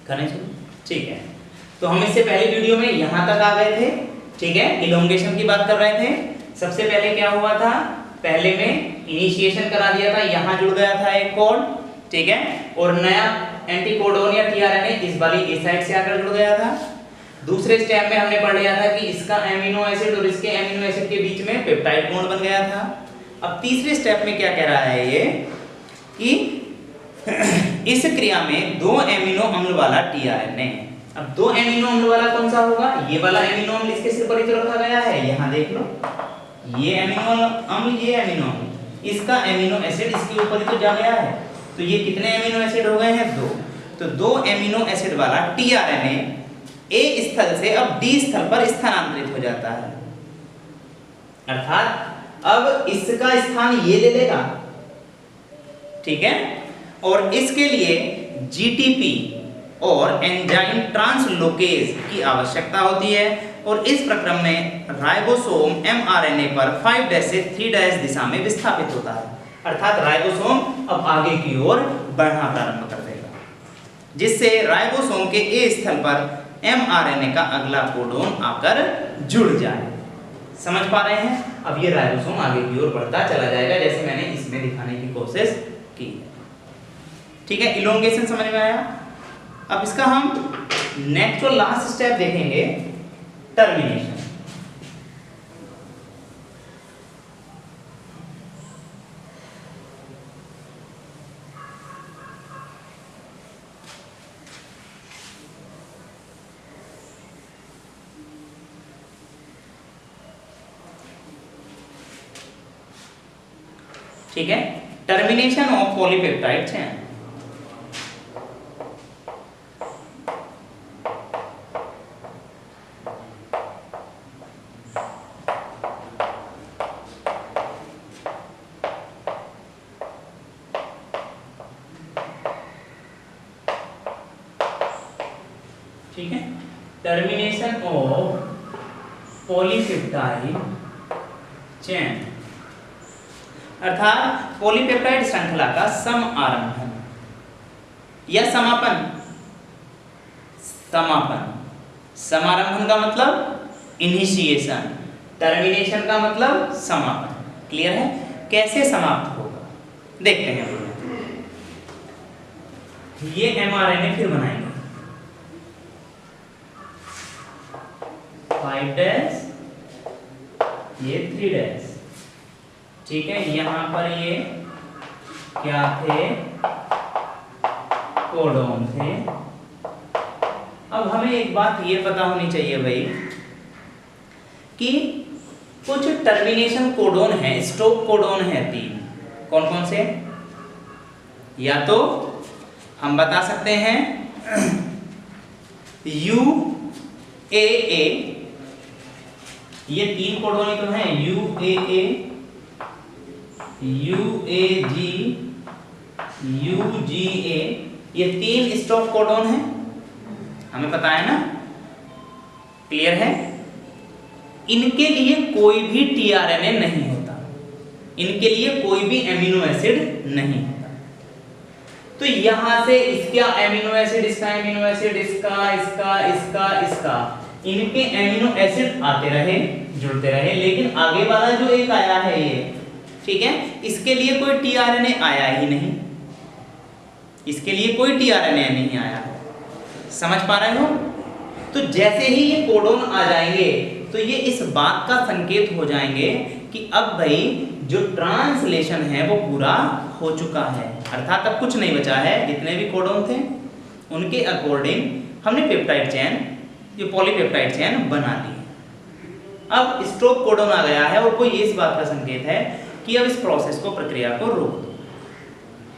ठीक है, तो हम इससे पहले वीडियो में यहाँ तक आ गए थे। ठीक है, इलोंगेशन की बात कर रहे थे। सबसे पहले क्या हुआ था, पहले में इनिशिएशन करा दिया था, यहाँ जुड़ गया था एक कोड। ठीक है, और नया एंटीकोडोन या टीआरएनए इस वाली इस साइड से आकर जुड़ गया था। दूसरे स्टेप में हमने पढ़ लिया था कि इसका एमिनो एसिड और इसके एमिनो एसिड के बीच में पेप्टाइड बॉन्ड बन गया था। अब तीसरे स्टेप में क्या कह रहा है ये कि इस क्रिया में 2 एमिनो अम्ल वाला टीआरएनए। अब 2 एमिनो अम्ल वाला कौन सा होगा, ये वाला एमिनो अम्ल इसके सिर पर ही तो रखा गया है, यहाँ देख लो, ये एमिनो अम्ल, ये एमिनो अम्ल, इसका एमिनो एसिड इसके ऊपर ही तो जा गया है। तो ये कितने एमिनो एसिड हो गए हैं, 2। तो 2 एमिनो एसिड वाला टीआरएनए ए स्थल से अब डी स्थल पर स्थानांतरित हो जाता है। अर्थात अब इसका स्थान ये ले लेगा। ठीक है, और इसके लिए जीटीपी और एंजाइम ट्रांसलोकेज की आवश्यकता होती है, और इस प्रक्रम में राइबोसोम एमआरएनए पर 5' से 3' दिशा में विस्थापित होता है। अर्थात राइबोसोम अब आगे की ओर बढ़ना प्रारंभ कर देगा, जिससे राइबोसोम के ए स्थल पर एमआरएनए का अगला कोडोन आकर जुड़ जाए। समझ पा रहे हैं? अब ये राइबोसोम आगे की ओर बढ़ता चला जाएगा, जैसे मैंने इसमें दिखाने की कोशिश की। ठीक है, इलोंगेशन समझ में आया। अब इसका हम नेक्स्ट और लास्ट स्टेप देखेंगे, टर्मिनेशन। ठीक है, टर्मिनेशन ऑफ पॉलीपेप्टाइड चेन। ठीक है, टर्मिनेशन ऑफ पॉलीपेप्टाइड चेन अर्थात पॉलीपेप्टाइड श्रृंखला का समारंभन या समापन। समारंभन का मतलब इनिशिएशन, टर्मिनेशन का मतलब समापन। क्लियर है? कैसे समाप्त होगा देखते हैं। ये एमआरएनए फिर बनाएंगे 5', ये 3'। ठीक है, यहाँ पर ये क्या थे, कोडोन थे। अब हमें एक बात ये पता होनी चाहिए भाई कि कुछ टर्मिनेशन कोडोन है, स्टॉप कोडोन है 3। कौन कौन से? या तो हम बता सकते हैं UAA, ये 3 कोडोन तो हैं, UAA, UAG, UGA, ये 3 स्टॉप कोडोन हैं, हमें पता है ना। क्लियर है? इनके लिए कोई भी टीआरएनए नहीं होता, इनके लिए कोई भी एमिनो एसिड नहीं होता। तो यहां से इसका एमिनो एसिड, इसका एमिनो एसिड, इसका इसका इसका इसका, इनके एमिनो एसिड आते रहे, जुड़ते रहे, लेकिन आगे वाला जो एक आया है ये, ठीक है, इसके लिए कोई टीआरएनए आया ही नहीं, इसके लिए कोई टीआरएनए नहीं आया। समझ पा रहे हो? तो जैसे ही ये कोडोन आ जाएंगे तो ये इस बात का संकेत हो जाएंगे कि अब भाई जो ट्रांसलेशन है वो पूरा हो चुका है। अर्थात अब कुछ नहीं बचा है, जितने भी कोडोन थे उनके अकॉर्डिंग हमने पेप्टाइड चेन, ये पॉलीपेप्टाइड चेन बना दी। अब स्टॉप कोडोन आ गया है और कोई इस बात का संकेत है कि अब इस प्रोसेस को, प्रक्रिया को रोक दो।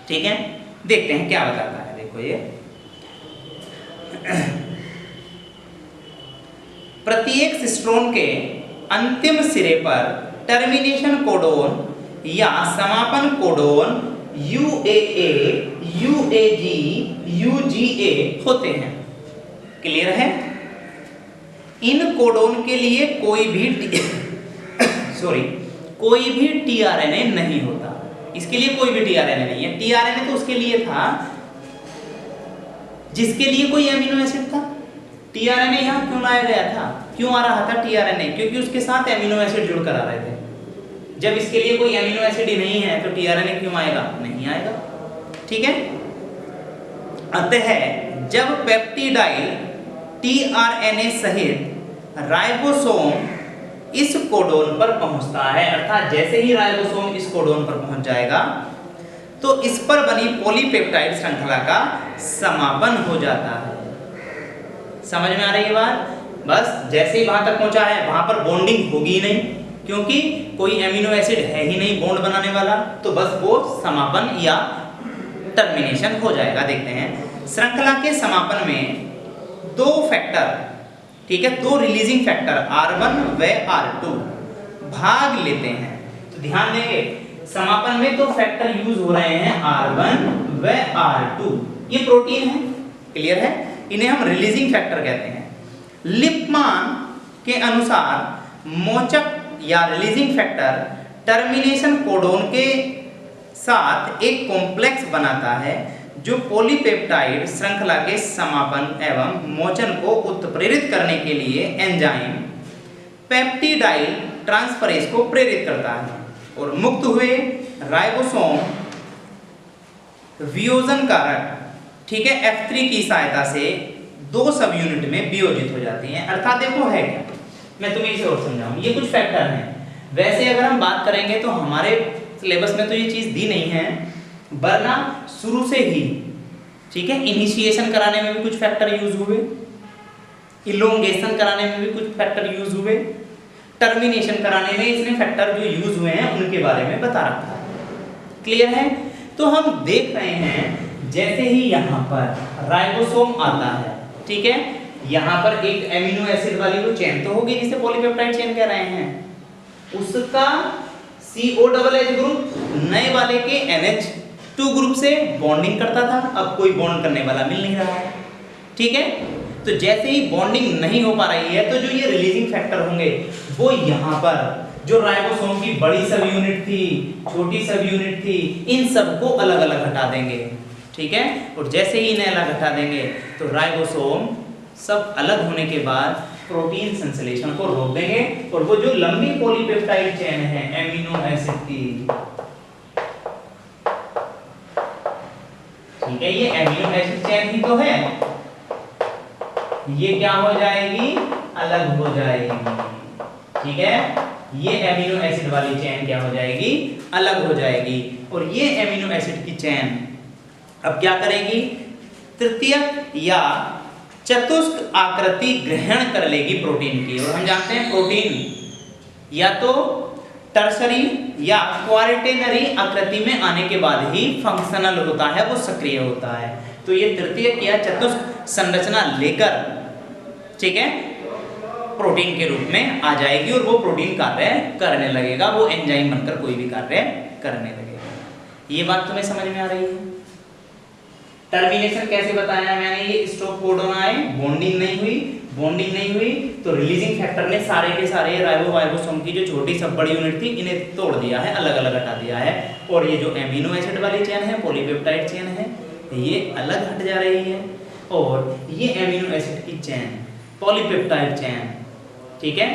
ठीक है, देखते हैं क्या बताता है। देखो ये प्रत्येक सिस्ट्रोन के अंतिम सिरे पर टर्मिनेशन कोडोन या समापन कोडोन UAA, UAG, UGA होते हैं। क्लियर है? इन कोडोन के लिए कोई भी टीआरएनए नहीं होता, इसके लिए कोई भी टीआरएनए नहीं है। टीआरएनए तो उसके लिए था जिसके लिए कोई एमिनो एसिड था। टीआरएनए यहाँ क्यों लाया गया था, क्यों आ रहा था टीआरएनए, क्योंकि उसके साथ एमिनो एसिड जुड़कर आ रहे थे। जब इसके लिए कोई एमिनो एसिड ही नहीं है तो टीआरएनए क्यों आएगा, नहीं आएगा। ठीक है, अतः जब पेप्टिडाइल टीआरएनए सहित राइबोसोम इस कोडोन पर पहुंचता है, अर्थात जैसे ही राइबोसोम इस कोडोन पर पहुंच जाएगा तो इस पर बनी पॉलीपेप्टाइड श्रृंखला का समापन हो जाता है। समझ में आ रही है बात? बस जैसे ही वहां तक पहुंचा है वहां पर बॉन्डिंग होगी ही नहीं, क्योंकि कोई एमिनो एसिड है ही नहीं बॉन्ड बनाने वाला, तो बस वो समापन या टर्मिनेशन हो जाएगा। देखते हैं, श्रृंखला के समापन में दो फैक्टर, ठीक है, दो रिलीजिंग फैक्टर R1 व R2 भाग लेते हैं। तो ध्यान देंगे समापन में तो फैक्टर यूज हो रहे हैं R1 व R2, ये प्रोटीन है, क्लियर है, इन्हें हम रिलीजिंग फैक्टर कहते हैं। लिपमान के अनुसार मोचक या रिलीजिंग फैक्टर टर्मिनेशन कोडोन के साथ एक कॉम्प्लेक्स बनाता है जो पॉलीपेप्टाइड श्रृंखला के समापन एवं मोचन को उत्प्रेरित करने के लिए एंजाइम पेप्टिडाइल ट्रांसफरेज को प्रेरित करता है और मुक्त हुए राइबोसोम वियोजन कारक, ठीक है, F3 की सहायता से दो सब यूनिट में वियोजित हो जाती हैं। अर्थात देखो है क्या, मैं तुम्हें इसे और समझाऊं, ये कुछ फैक्टर हैं। वैसे अगर हम बात करेंगे तो हमारे सिलेबस में तो ये चीज दी नहीं है, वरना शुरू से ही, ठीक है, इनिशिएशन कराने में भी कुछ फैक्टर यूज हुए, इलोंगेशन कराने में भी कुछ फैक्टर यूज हुए, टर्मिनेशन कराने में इसने फैक्टर जो यूज हुए हैं उनके बारे में बता रखा है। क्लियर है? तो हम देख रहे हैं जैसे ही यहाँ पर राइबोसोम आता है, ठीक है, यहाँ पर एक एमिनो एसिड वाली वो चेन तो होगी जिसे पॉलीपेप्टाइड चेन कह रहे हैं, उसका COOH ग्रुप नए वाले के NH2 ग्रुप से बॉन्डिंग करता था, अब कोई बॉन्ड करने वाला मिल नहीं रहा है। ठीक है, तो जैसे ही बॉन्डिंग नहीं हो पा रही है तो जो ये रिलीजिंग फैक्टर होंगे वो यहाँ पर जो राइबोसोम की बड़ी सब यूनिट थी, छोटी सब यूनिट थी, इन सबको अलग अलग हटा देंगे। ठीक है, और जैसे ही इन्हें अलग हटा देंगे तो राइबोसोम सब अलग होने के बाद प्रोटीन संश्लेषण को रोक देंगे और वो जो लंबी पॉलीपेप्टाइड चेन है एमिनो एसिड की, ठीक है, ये एमिनो एसिड चेन ही तो है, ये क्या हो जाएगी, अलग हो जाएगी। ठीक है, ये एमिनो एसिड वाली चेन क्या हो जाएगी, अलग हो जाएगी। और ये एमिनो एसिड की चेन अब क्या करेगी, तृतीयक या चतुष्क आकृति ग्रहण कर लेगी प्रोटीन की। और हम जानते हैं प्रोटीन या तो टर्सरी या क्वार्टेनरी आकृति में आने के बाद ही फंक्शनल होता है, वो सक्रिय होता है। तो ये तृतीयक या चतुष्क संरचना लेकर, ठीक है, प्रोटीन के रूप में आ जाएगी और वो प्रोटीन कार्य करने लगेगा, वो एंजाइम बनकर कोई भी कार्य करने लगेगा। ये बात तुम्हें समझ में आ रही है? टर्मिनेशन कैसे बताया मैंने, ये स्टॉप कोडोन आए, बॉन्डिंग नहीं हुई तो रिलीजिंग फैक्टर ने सारे के सारे राइबोसोम की जो छोटी सब बड़ी यूनिट थी इन्हें तोड़ दिया है, अलग अलग हटा दिया है। और ये जो एमिनो एसिड वाली चेन है, पॉलीपेप्टाइड चेन है, ये अलग हट जा रही है। और ये एमिनो एसिड की चेन, पॉलीपेप्टाइड चेन, ठीक है,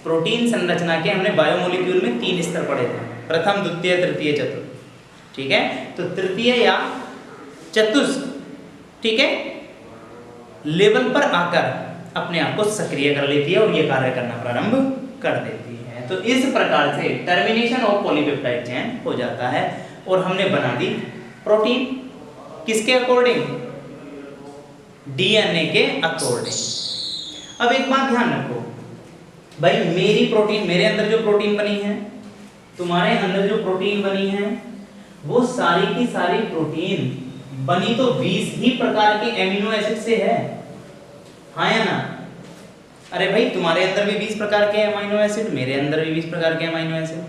प्रोटीन संरचना के हमने बायोमोलिक्यूल में 3 स्तर पढ़े थे, प्रथम, द्वितीय, तृतीय, चतुर्थ। ठीक है, तो तृतीय या चतुष्क, ठीक है, लेवल पर आकर अपने आप को सक्रिय कर लेती है और ये कार्य करना प्रारंभ कर देती है। तो इस प्रकार से टर्मिनेशन ऑफ पॉलीपेप्टाइड चेन हो जाता है और हमने बना दी प्रोटीन, किसके अकॉर्डिंग, डीएनए के अकॉर्डिंग। अब एक बात ध्यान रखो भाई, मेरी प्रोटीन, मेरे अंदर जो प्रोटीन बनी है, तुम्हारे अंदर जो प्रोटीन बनी है, वो सारी की सारी प्रोटीन बनी तो 20 ही प्रकार के एमिनो एसिड से है, हाँ या ना? अरे भाई, तुम्हारे अंदर भी 20 प्रकार के अमीनो एसिड, मेरे अंदर भी 20 प्रकार के अमीनो एसिड।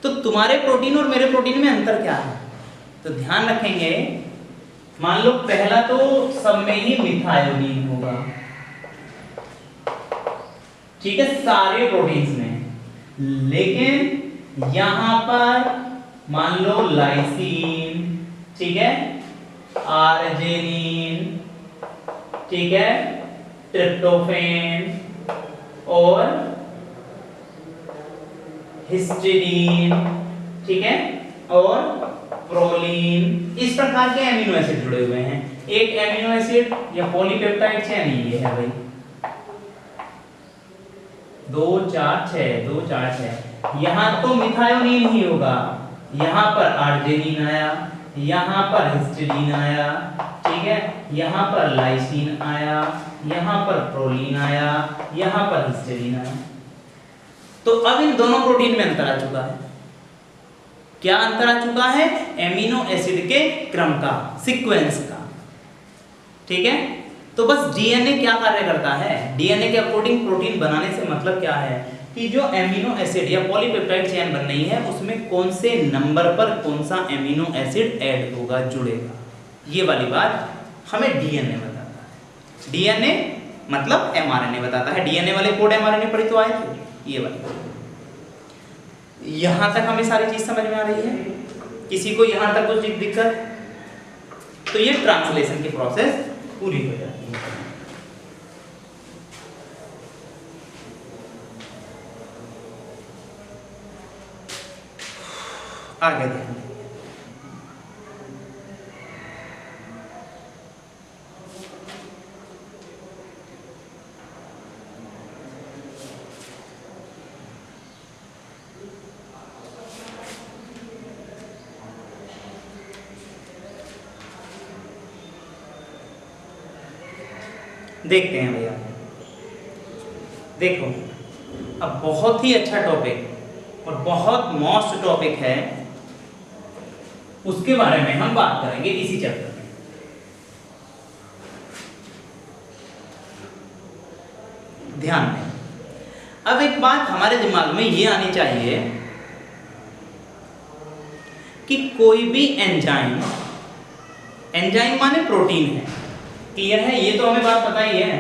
तो तुम्हारे प्रोटीन और मेरे प्रोटीन में अंतर क्या है? तो ध्यान रखेंगे, मान लो पहला तो सब में ही मिथायोनीन होगा, ठीक है, सारे प्रोटीन्स में। लेकिन यहां पर मान लो लाइसीन, ठीक है, आर्जिनिन, ठीक है, ट्रिप्टोफेन और हिस्टिडीन, ठीक है, और प्रोलीन। इस प्रकार के एमिनो एसिड जुड़े हुए हैं। एक एमिनो एसिड या पॉलीपेप्टाइड चेन ये है भाई, 2 4 6, 2 4 6। यहां तो मिथायोनीन ही होगा, यहां पर आर्जिनिन आया, यहां पर हिस्टिडीन आया, ठीक है, यहां पर लाइसिन आया, यहां पर प्रोलीन आया, यहां पर हिस्टिडीन आया। तो अब इन दोनों प्रोटीन में अंतर आ चुका है। क्या अंतर आ चुका है? एमिनो एसिड के क्रम का, सीक्वेंस का, ठीक है। तो बस डीएनए क्या कार्य करता है? डीएनए के अकॉर्डिंग प्रोटीन बनाने से मतलब क्या है कि जो एमिनो एसिड या पॉलीपेप्टाइड चेन बन रही है उसमें कौन से नंबर पर कौन सा एमिनो एसिड ऐड होगा, जुड़ेगा, ये वाली बात हमें डीएनए बताता है। डीएनए मतलब एमआरएनए बताता है। डीएनए वाले कोड एमआरएनए पढ़ी तो आए थे, ये वाली। यहां तक हमें सारी चीज समझ में आ रही है? किसी को यहां तक कुछ दिक्कत? तो ये ट्रांसलेशन की प्रोसेस पूरी हो जाती है। आगे देखें, देखते हैं भैया। देखो, अब बहुत ही अच्छा टॉपिक और बहुत मोस्ट टॉपिक है, उसके बारे में हम बात करेंगे इसी चैप्टर में। ध्यान दें। अब एक बात हमारे दिमाग में ये आनी चाहिए कि कोई भी एंजाइम, एंजाइम माने प्रोटीन है, क्लियर है? ये तो हमें बात पता ही है।